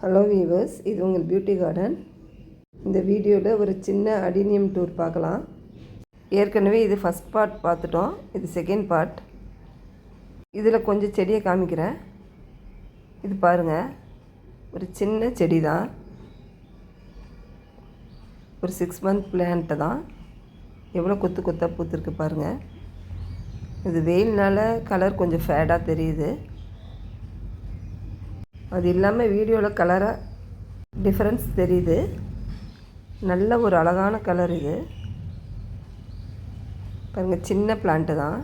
Hello viewers, இது உங்கள் beauty garden. இந்த வீடியோவில் ஒரு சின்ன அடினியம் டூர் பார்க்கலாம். ஏற்கனவே இது ஃபஸ்ட் பார்ட் பார்த்துட்டோம், இது செகண்ட் பார்ட். இதில் கொஞ்சம் செடியை காமிக்கிறேன். இது பாருங்கள், ஒரு சின்ன செடி தான், ஒரு 6 month பிளான்ட்டு தான். எவ்வளோ கொத்து கொத்தாக பூத்துருக்கு பாருங்கள். இது வெயில்னால கலர் கொஞ்சம் ஃபேடாக தெரியுது. அது இல்லாமல் வீடியோவில் கலராக டிஃப்ரென்ஸ் தெரியுது. நல்ல ஒரு அழகான கலர் இது பாருங்கள். சின்ன பிளான்ட்டு தான்.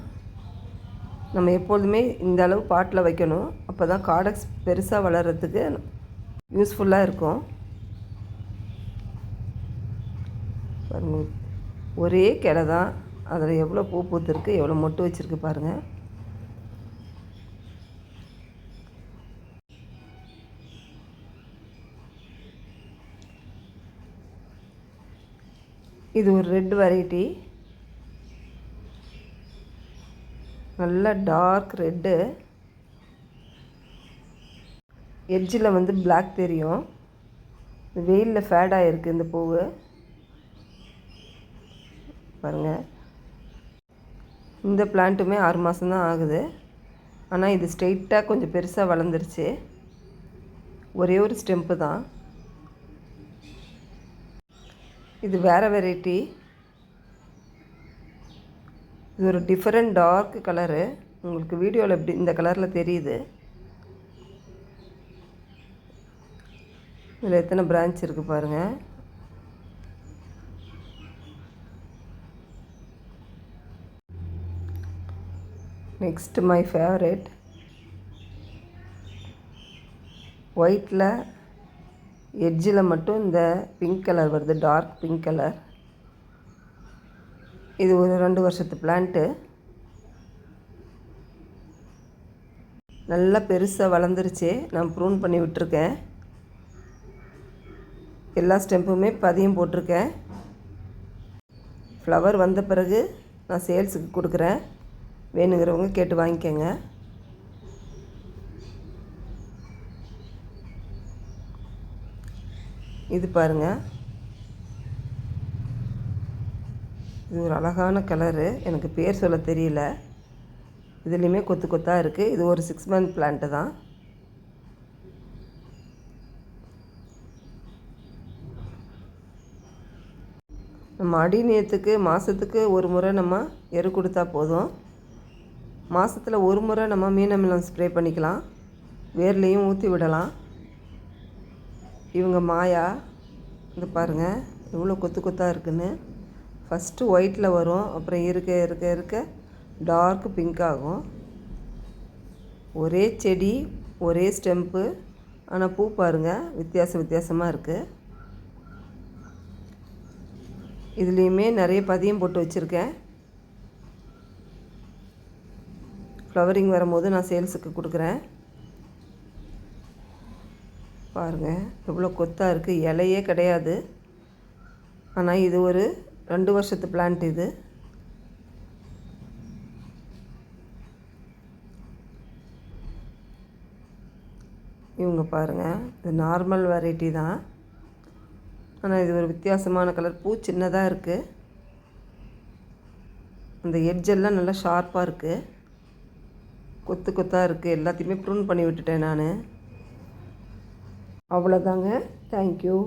நம்ம எப்பொழுதுமே இந்த அளவு பாட்டில் வைக்கணும். அப்போ தான் கார்டெக்ஸ் பெருசாக வளர்கிறதுக்கு யூஸ்ஃபுல்லாக இருக்கும். பாருங்கள், ஒரே கிளை தான், அதில் எவ்வளோ பூ பூத்துருக்கு, எவ்வளோ மொட்டு வச்சுருக்கு பாருங்கள். இது ஒரு ரெட் வெரைட்டி, நல்ல டார்க் ரெட்டு. எட்ஜில் வந்து பிளாக் தெரியும். வெயிலில் ஃபேடாக இருக்குது இந்த பூவு பாருங்கள். இந்த பிளான்ட்டுமே 6 மாதம்தான் ஆகுது. ஆனால் இது ஸ்ட்ரெயிட்டாக கொஞ்சம் பெருசாக வளர்ந்துருச்சு. ஒரே ஒரு ஸ்டெம்ப்பு தான். இது வேறு வெரைட்டி. இது ஒரு டிஃப்ரெண்ட் டார்க் கலரு. உங்களுக்கு வீடியோவில் எப்படி இந்த கலரில் தெரியுது. இதில் எத்தனை பிரான்ச் இருக்குது பாருங்கள். நெக்ஸ்ட் மை ஃபேவரட், ஒயிட்டில் எட்ஜில் மட்டும் இந்த பிங்க் கலர் வருது, டார்க் பிங்க் கலர். இது ஒரு 2 வருஷத்து பிளான்ட்டு. நல்லா பெருசாக வளர்ந்துருச்சு. நான் ப்ரூன் பண்ணி விட்டுருக்கேன். எல்லா ஸ்டெம்புமே பதியம் போட்டிருக்கேன். ஃப்ளவர் வந்த பிறகு நான் சேல்ஸுக்கு கொடுக்குறேன். வேணுங்கிறவங்க கேட்டு வாங்கிக்கோங்க. இது பாருங்கள், இது ஒரு அழகான கலரு. எனக்கு பேர் சொல்ல தெரியல. இதுலேயுமே கொத்து கொத்தாக இருக்குது. இது ஒரு 6 month பிளான்ட்டு தான். நம்ம அடிநியத்துக்கு மாதத்துக்கு ஒரு முறை நம்ம எரு கொடுத்தா போதும். மாதத்தில் ஒரு முறை நம்ம மீனமிலம் ஸ்ப்ரே பண்ணிக்கலாம். வேர்லேயும் ஊற்றி விடலாம். இவங்க மாயா, இது பாருங்கள் எவ்வளோ கொத்து கொத்தாக இருக்குன்னு. ஃபஸ்ட்டு ஒயிட்டில் வரும், அப்புறம் இருக்க இருக்க இருக்க டார்க் பிங்க் ஆகும். ஒரே செடி, ஒரே ஸ்டெம்ப்பு, ஆனால் பூ பாருங்கள் வித்தியாசமாக இருக்குது. இதுலேயுமே நிறைய பதியம் போட்டு வச்சுருக்கேன். ஃப்ளவரிங் வரும்போது நான் சேல்ஸுக்கு கொடுக்குறேன். பாருங்கள் எவ்வளோ கொத்தாக இருக்குது. இலையே கிடையாது. ஆனால் இது ஒரு 2 வருஷத்து பிளான்ட். இது இவங்க பாருங்கள், இது நார்மல் வெரைட்டி தான். ஆனால் இது ஒரு வித்தியாசமான கலர். பூ சின்னதாக இருக்குது. அந்த எட்ஜெல்லாம் நல்லா ஷார்ப்பாக இருக்குது. கொத்து கொத்தாக இருக்குது. எல்லாத்தையுமே ப்ரூன் பண்ணி விட்டுட்டேன் நான். அவ்வளோதாங்க. தேங்க்யூ.